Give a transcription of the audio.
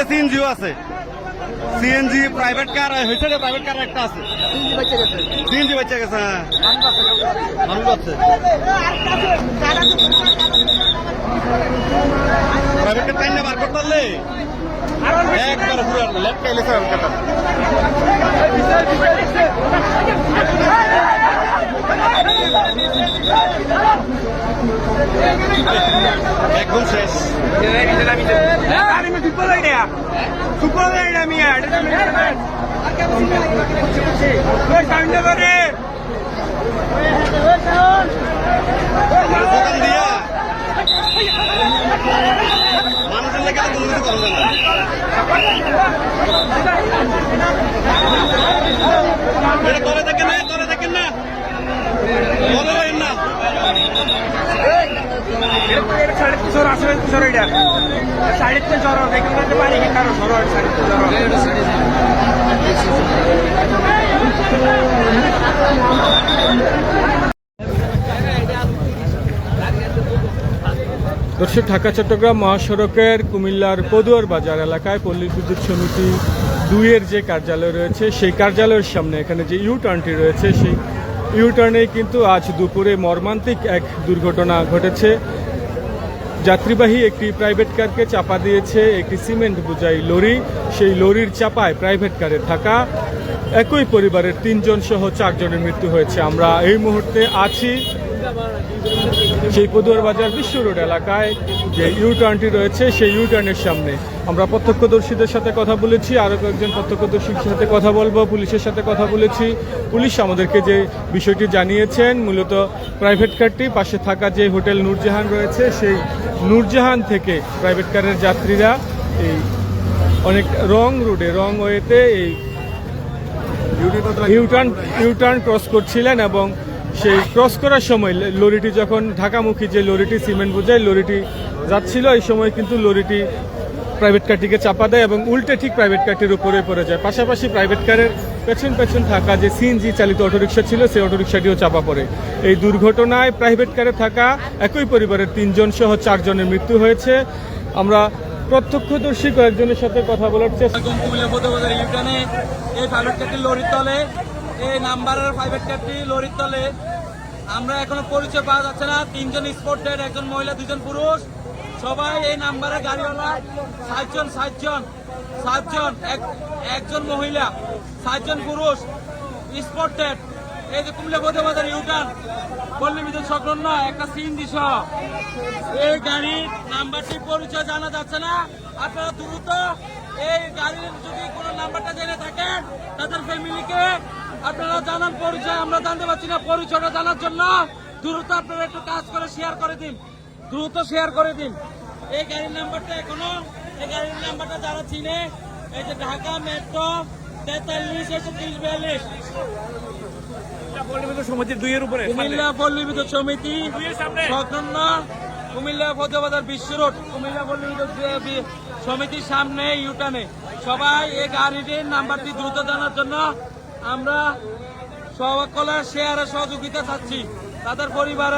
CNG আছে, CNG private car হয়েছে, private car একটা আছে, সিএনজি বাচ্চা গেছে। হ্যাঁ, মানুষ আছে, প্রাইভেট কার টাইম বার করতে পারলে একবার পুরো লেফট কাইলে একদম শেষ। মানুষের লেগে তো কোনো কিছু করবে না। করে দেখেন না, করে দেখেন না, বলেন না। দর্শক, ঢাকা চট্টগ্রাম মহাসড়কের কুমিল্লার পদুয়ার বাজার এলাকায় পল্লী বিদ্যুৎ সমিতি 2-এর যে কার্যালয় রয়েছে, সেই কার্যালয়ের সামনে এখানে যে ইউটার্নটি রয়েছে, সেই ইউটার্নেই কিন্তু আজ দুপুরে মর্মান্তিক এক দুর্ঘটনা ঘটেছে। যাত্রীবাহী একটি প্রাইভেট কারকে চাপা দিয়েছে একটি সিমেন্ট বোঝাই লরি। সেই লরির চাপায় প্রাইভেট কারে থাকা একই পরিবারের 3 জন সহ 4 জনের মৃত্যু হয়েছে। আমরা এই মুহূর্তে আছি সেই পদুয়ার বাজার বিশ্ব রোড এলাকায় যে ইউটার্নটি রয়েছে, সেই ইউটার্নের সামনে। আমরা প্রত্যক্ষদর্শীদের সাথে কথা বলেছি, আরও কয়েকজন প্রত্যক্ষদর্শীর সাথে কথা বলবো, পুলিশের সাথে কথা বলেছি। পুলিশ আমাদেরকে যে বিষয়টি জানিয়েছেন, মূলত প্রাইভেট কারটি পাশে থাকা যে হোটেল নূরজাহান রয়েছে, সেই নূরজাহান থেকে প্রাইভেট কারের যাত্রীরা এই অনেক রং রোডে, রং ওয়েতে এই ইউটার্ন ক্রস করছিলেন এবং সেই ক্রস করার সময় লরিটি যখন ঢাকামুখী যে লরিটি সিমেন্ট বোঝাই লরিটি যাচ্ছিল, এই সময় কিন্তু লরিটি প্রাইভেট কারটিকে চাপা দেয় এবং উল্টে ঠিক প্রাইভেট কারটির উপরে পড়ে যায়। পাশাপাশি প্রাইভেট কারের পেছন থাকা যে সিএনজি চালিত অটোরিকশা ছিল, সেই অটোরিকশাটিও চাপা পড়ে। এই দুর্ঘটনায় প্রাইভেট কারে থাকা একই পরিবারের 3 জন সহ 4 জনের মৃত্যু হয়েছে। আমরা প্রত্যক্ষদর্শী কয়েকজনের সাথে কথা বলার চেষ্টা। এই প্রাইভেট কারটি লরির তলে, এই নাম্বারের প্রাইভেট কারটি লরির তলে। আমরা এখনো পরিচয় পাওয়া যাচ্ছে না। 3 জন স্পোর্টেড, 1 জন মহিলা, 2 জন পুরুষ। সবাই এই নাম্বারের গাড়িওয়ালা। 7 জন, 1 জন মহিলা, 7 জন পুরুষ স্পোর্টেড। এই যে কুমিল্লা বৌদ্ধবাজার ইউটার্ন পল্লী বিদ্যুৎ সংলগ্ন একটা সিএনজি সহ এই গাড়ির নাম্বারটি পরিচয় জানা যাচ্ছে না। আপনারা দ্রুত এই গাড়ির যদি কোনো নাম্বারটা জেনে থাকেন, তাদের ফ্যামিলিকে আপনারা জানান পরিচয়। আমরা জানতে পারছি না পরিচয়টা জানার জন্য। দ্রুত আপনারা একটু কাজ করে শেয়ার করে দিন, দ্রুত শেয়ার করে দিন। এই গাড়ির নাম্বারটা এখনো, এই গাড়ির নাম্বারটা যারা চিনে, এই যে ঢাকা মেট্রো 43-130-42 কুমিল্লা পল্লী বিদ্যুৎ সমিতি সংলগ্ন কুমিল্লা বৌদ্ধবাজার বিশ্ব রোড, কুমিল্লা পল্লী বিদ্যুৎ সমিতির সামনে ইউটার্নে। সবাই এই গাড়িটির নাম্বারটি দ্রুত জানার জন্য আমরা সকলের শেয়ারের সহযোগিতা চাচ্ছি। তাদের পরিবার